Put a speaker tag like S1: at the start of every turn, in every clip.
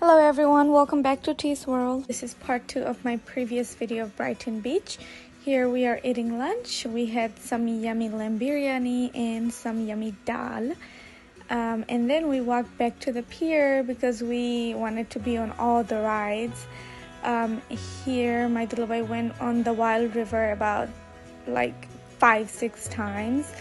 S1: Hello everyone, welcome back to T's World. This is part 2 of my previous video of Brighton Beach. Here we are eating lunch. We had some yummy lamb biryani and some yummy dal. And then we walked back to the pier because we wanted to be on all the rides. Here my little boy went on the Wild River about like 5-6 times.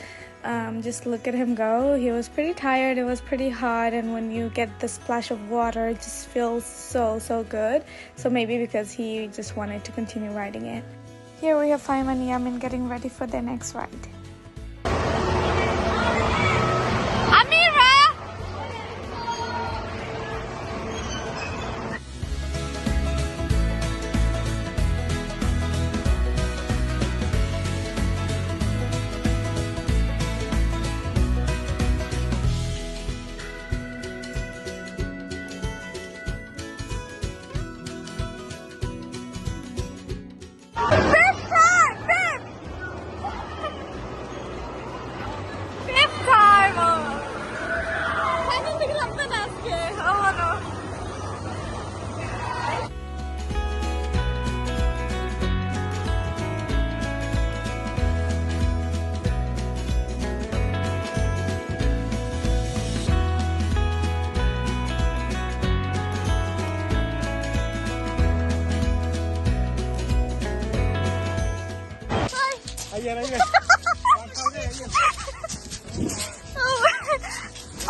S1: Just look at him go. He was pretty tired, it was pretty hot, and when you get the splash of water it just feels so good. So maybe because he just wanted to continue riding it. Here we have Fahim and Yamin getting ready for their next ride.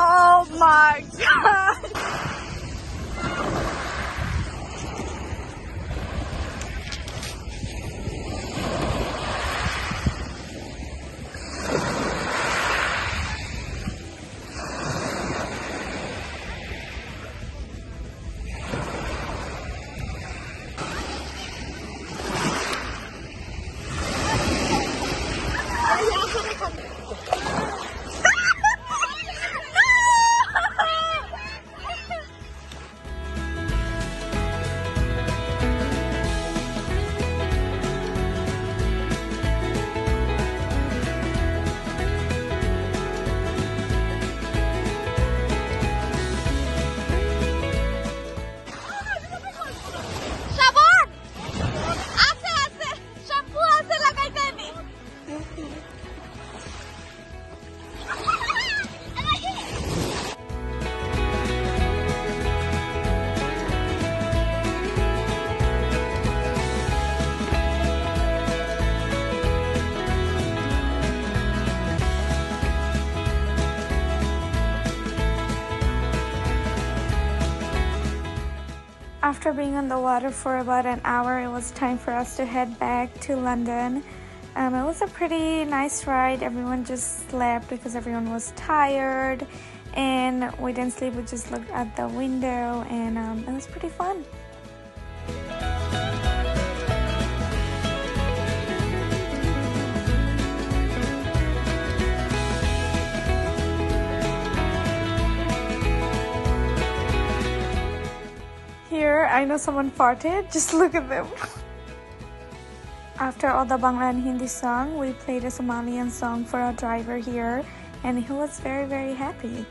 S1: Oh my god! After being on the water for about an hour, it was time for us to head back to London. It was a pretty nice ride. Everyone just slept because everyone was tired, and we didn't sleep, we just looked at the window, and it was pretty fun. Here, I know someone farted. Just look at them. After all the Bangla and Hindi song, we played a Somalian song for our driver here, and he was very happy.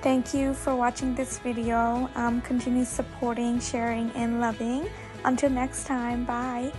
S1: Thank you for watching this video. Continue supporting, sharing, and loving. Until next time, bye.